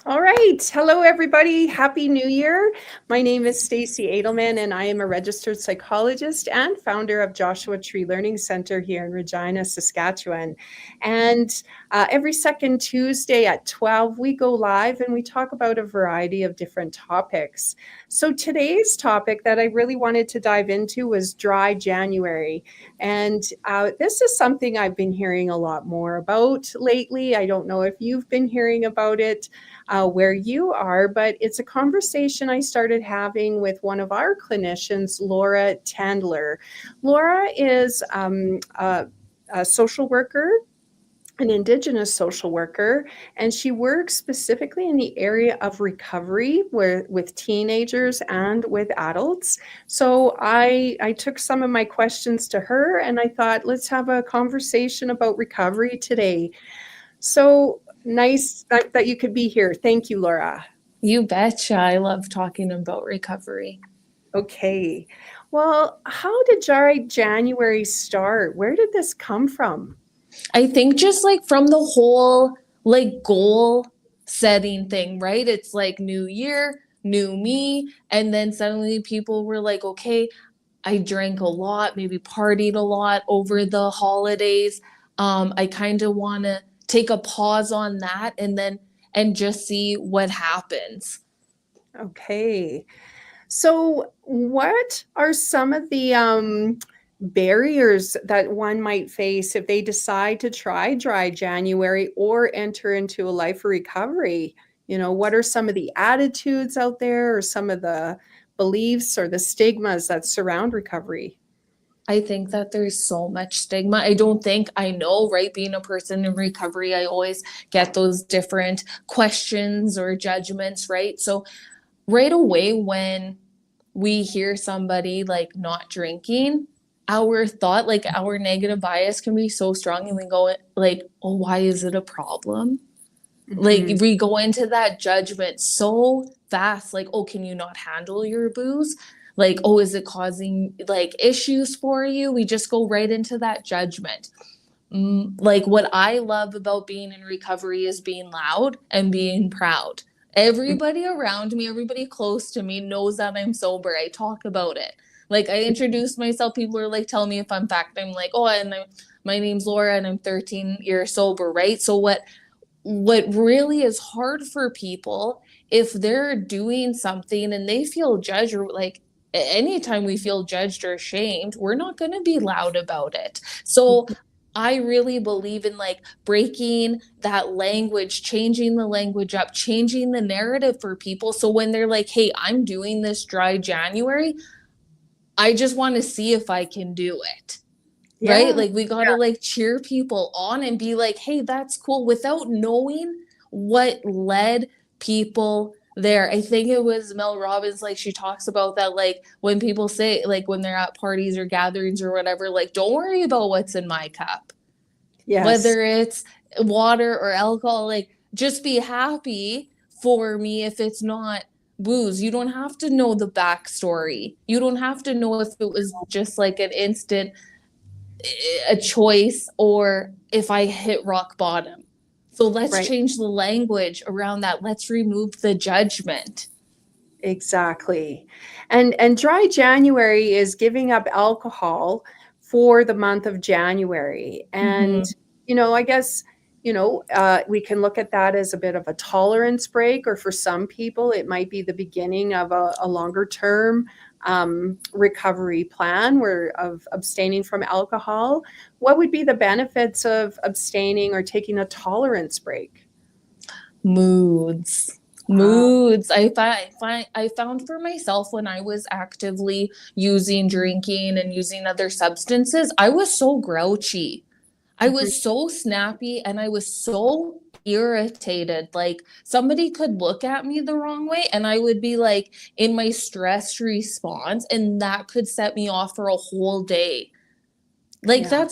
All right. Hello, everybody. Happy New Year. My name is Stacey Edelman, and I am a registered psychologist and founder of Joshua Tree Learning Center here in Regina, Saskatchewan. And every second Tuesday at 12, we go live and we talk about a variety of different topics. So today's topic that I really wanted to dive into was dry January. And this is something I've been hearing a lot more about lately. I don't know if you've been hearing about it where you are, but it's a conversation I started having with one of our clinicians, Laura Tendler. Laura is a social worker, an Indigenous social worker, and she works specifically in the area of recovery with teenagers and with adults. So I took some of my questions to her and I thought, let's have a conversation about recovery today. So nice that you could be here. Thank you, Laura. You betcha. I love talking about recovery. Okay. Well, how did Dry January start? Where did this come from? I think just like from the whole goal setting thing, right? It's like new year, new me. And then suddenly people were like, okay, I drank a lot, maybe partied a lot over the holidays. I kind of want to take a pause on that and just see what happens. Okay. So, what are some of the barriers that one might face if they decide to try Dry January or enter into a life of recovery? What are some of the attitudes out there or some of the beliefs or the stigmas that surround recovery? I think that there's so much stigma. I know, right? Being a person in recovery, I always get those different questions or judgments, right? So, right away, when we hear somebody like not drinking, our thought, like our negative bias can be so strong, and we go like, oh, why is it a problem? Like, Mhm. we go into that judgment so fast, like, oh, can you not handle your booze? Like, oh, is it causing like issues for you? We just go right into that judgment. Like, what I love about being in recovery is being loud and being proud. Everybody around me, everybody close to me knows that I'm sober. I talk about it. Like, I introduce myself, people are like, tell me if I'm fact. I'm like, oh, my name's Laura and I'm 13 years sober, right? So what really is hard for people, if they're doing something and they feel judged, or like anytime we feel judged or shamed, we're not going to be loud about it. So I really believe in like breaking that language, changing the language up, changing the narrative for people. So when they're like, hey, I'm doing this Dry January, I just want to see if I can do it. Right? Yeah. Like, we got to like cheer people on and be like, hey, that's cool, without knowing what led people there. I think it was Mel Robbins, like, she talks about that, like, when people say, like, when they're at parties or gatherings or whatever, like, don't worry about what's in my cup, Yes. whether it's water or alcohol, like, just be happy for me if it's not booze. You don't have to know the backstory. You don't have to know if it was just like an instant a choice or if I hit rock bottom. So let's Right. change the language around that. Let's remove the judgment. Exactly. And Dry January is giving up alcohol for the month of January. And, Mm-hmm. I guess, we can lock at that as a bit of a tolerance break, or for some people, it might be the beginning of a longer term recovery plan of abstaining from alcohol. What would be the benefits of abstaining or taking a tolerance break? Moods. Uh, Moods. I found for myself, when I was actively using drinking and using other substances, I was so grouchy. I mhm. was so snappy and I was so irritated. Like, somebody could look at me the wrong way and I would be like in my stress response, and that could set me off for a whole day. Like, Yeah.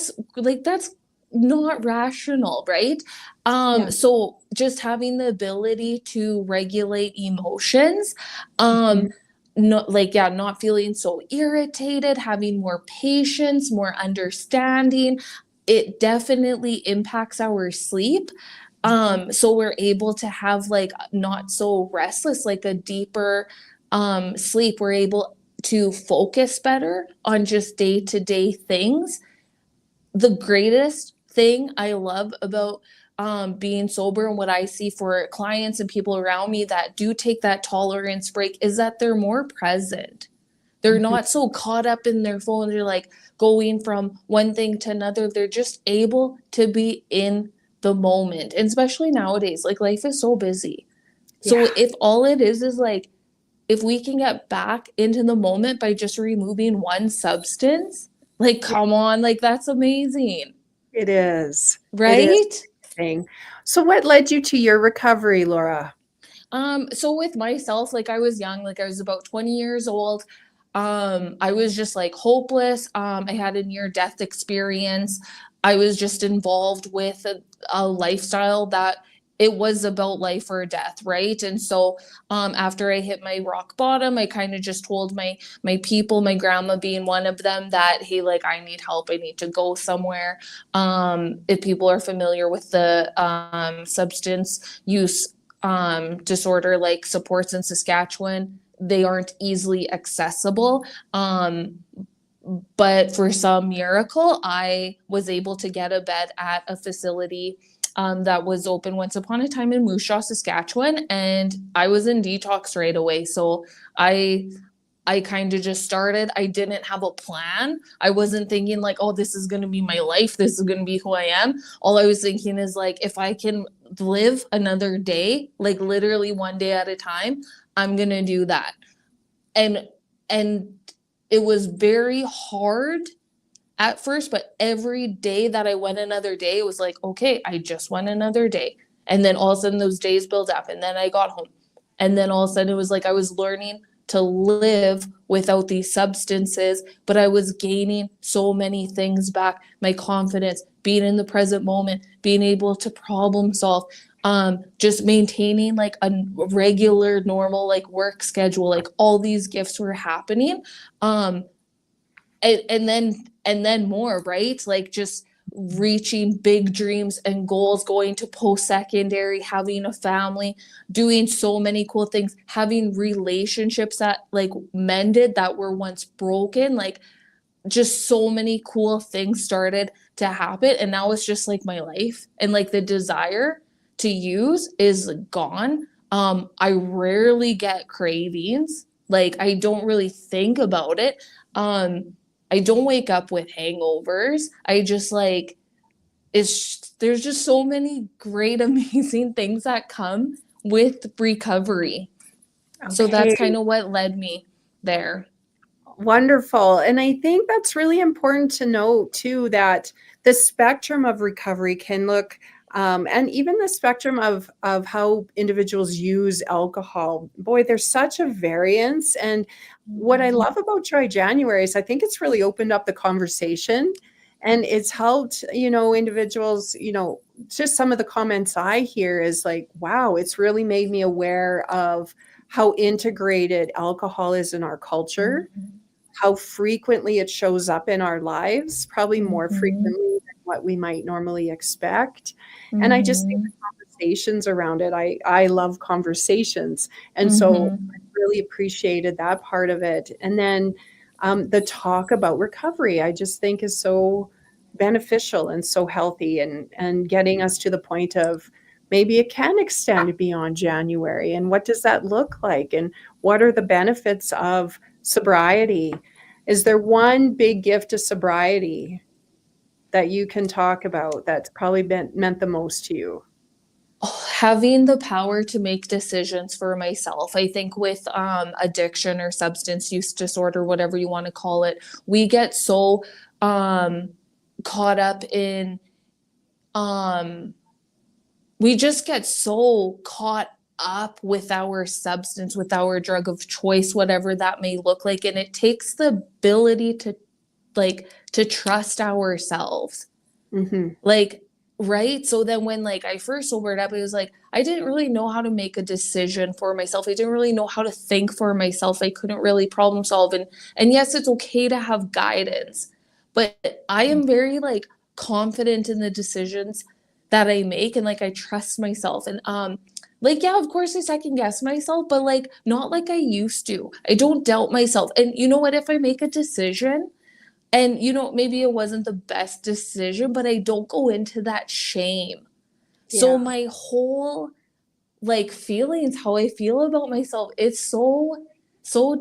that's not rational, right? Yeah. So just having the ability to regulate emotions, Mhm. not like, yeah, not feeling so irritated, having more patience, more understanding, it definitely impacts our sleep. So we're able to have like not so restless, like a deeper sleep. We're able to focus better on just day-to-day things. The greatest thing I love about being sober and what I see for clients and people around me that do take that tolerance break is that they're more present. They're Mhm. not so caught up in their phone. They're like going from one thing to another. They're just able to be in the moment. And especially nowadays, like life is so busy. So Yeah, if all it is like, if we can get back into the moment by just removing one substance, like, yeah, come on, like, that's amazing, it is. It is right? amazing. So what led you to your recovery, Laura? So with myself, like I was young, like I was about 20 years old. I was just like hopeless. I had a near death experience. I was just involved with a lifestyle that it was about life or death, right? And so after I hit my rock bottom, I kind of just told my people, my grandma being one of them, that hey, like I need help. I need to go somewhere. If people are familiar with the substance use disorder like supports in Saskatchewan, they aren't easily accessible. But for some miracle, I was able to get a bed at a facility that was open once upon a time in Moose Jaw, Saskatchewan, and I was in detox right away. So I I kind of just started. I didn't have a plan. I wasn't thinking like, oh, this is going to be my life. This is going to be who I am. All I was thinking is like, if I can live another day, like literally one day at a time, I'm going to do that. And and it was very hard at first, but every day that I went another day, it was like, okay, I just went another day. And then all of a sudden those days built up and then I got home. And then all of a sudden it was like I was learning to live without these substances, but I was gaining so many things back. My confidence, being in the present moment, being able to problem solve, just maintaining like a regular, normal like work schedule, like all these gifts were happening. Um, and then more, right? Like just reaching big dreams and goals, going to post-secondary, having a family, doing so many cool things, having relationships that like mended that were once broken, like just so many cool things started to happen. And now it's just like my life, and like the desire to use is gone. I rarely get cravings, like I don't really think about it. I don't wake up with hangovers. I just like, there's just so many great amazing things that come with recovery. So that's Okay, kind of what led me there. wonderful. And I think that's really important to note too, that the spectrum of recovery can look, and even the spectrum of how individuals use alcohol. Boy, there's such a variance. And what I love about Dry January is I think it's really opened up the conversation, and it's helped, individuals, just some of the comments I hear is like, wow, it's really made me aware of how integrated alcohol is in our culture, Mhm. how frequently it shows up in our lives, probably more Mhm. frequently than what we might normally expect. And I just think the Mhm. conversations around it, I love conversations. And so I Mhm. really appreciated that part of it. And then the talk about recovery, I just think is so beneficial and so healthy, and getting us to the point of maybe it can extend beyond January. And what does that look like? And what are the benefits of sobriety? Is there one big gift to sobriety that you can talk about that's probably meant the most to you? Having the power to make decisions for myself. I think with addiction or substance use disorder, whatever you want to call it, we get so um, caught up in, um, we just get so caught up with our substance, with our drug of choice, whatever that may look like. And it takes the ability to to trust ourselves. Mhm. Like, right? So then when like I first sobered up, it was like I didn't really know how to make a decision for myself. I didn't really know how to think for myself. I couldn't really problem solve. And yes, it's okay to have guidance, but I am very like confident in the decisions that I make, and like I trust myself. And like, yeah, of course I second guess myself, but like not like I used to. I don't doubt myself. And you know what, if I make a decision and maybe it wasn't the best decision, but I don't go into that shame. So Yeah. my whole like feelings, how I feel about myself, it's so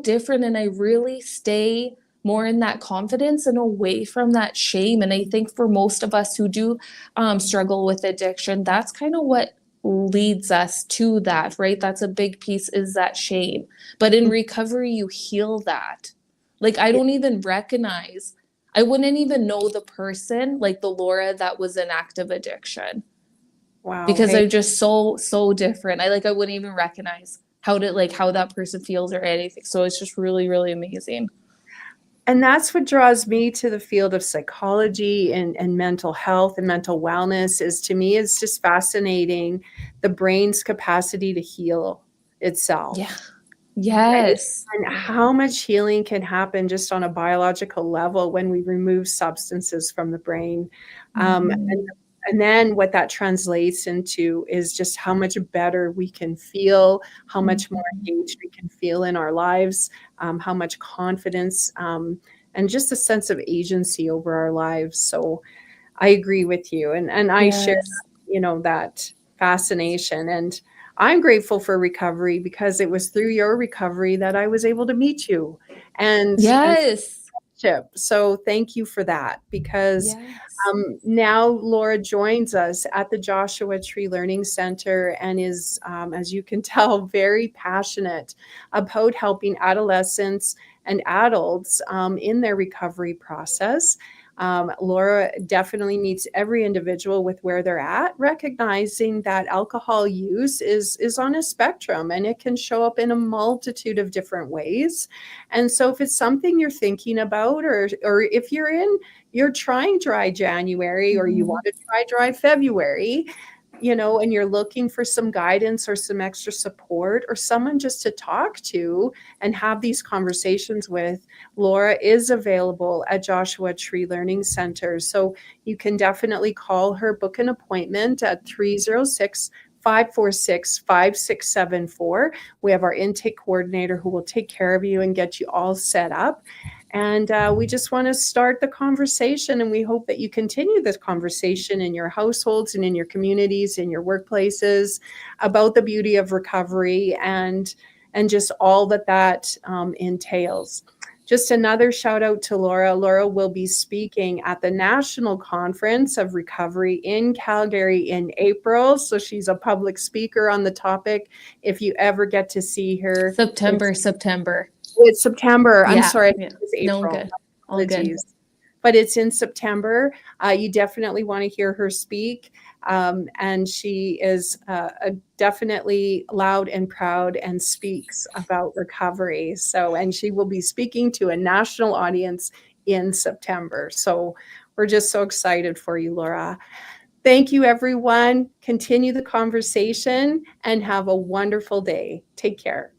different, and I really stay more in that confidence and away from that shame. And I think for most of us who do struggle with addiction, that's kind of what leads us to that, right? That's a big piece, is that shame. But in recovery, you heal that. Like I don't even recognize, I wouldn't even know the person, like the Laura that was in active addiction, Wow. because they're just so different. I wouldn't even recognize how that person feels or anything. So it's just really, really amazing. And that's what draws me to the field of psychology and mental health and mental wellness. Is, to me, it's just fascinating, the brain's capacity to heal itself. Yeah. Right? Yes. And how much healing can happen just on a biological level when we remove substances from the brain. And then what that translates into is just how much better we can feel, how much more engaged we can feel in our lives, how much confidence, and just a sense of agency over our lives. So I agree with you. And I share, Yes. that fascination. And I'm grateful for recovery, because it was through your recovery that I was able to meet you and Yes. so thank you for that, because Yes. now Laura joins us at the Joshua Tree Learning Center and is, as you can tell, very passionate about helping adolescents and adults in their recovery process. Laura definitely meets every individual with where they're at, recognizing that alcohol use is on a spectrum and it can show up in a multitude of different ways. And so if it's something you're thinking about, or if you're trying dry January, or you want to try dry February, and you're looking for some guidance or some extra support or someone just to talk to and have these conversations with, Laura is available at Joshua Tree Learning Center. So you can definitely call her, book an appointment at 306 546 5674. We have our intake coordinator who will take care of you and get you all set up. And we just want to start the conversation, and we hope that you continue this conversation in your households and in your communities, in your workplaces, about the beauty of recovery and just all that entails. Just another shout out to Laura. Laura will be speaking at the National Conference of Recovery in Calgary in April. So she's a public speaker on the topic. If you ever get to see her, September. it's September. I'm Yeah. sorry, Yeah. it's No, April. good. All good. Apologies. But it's in September. You definitely want to hear her speak. And she is definitely loud and proud and speaks about recovery. And she will be speaking to a national audience in September. So we're just so excited for you, Laura. Thank you, everyone. Continue the conversation and have a wonderful day. Take care.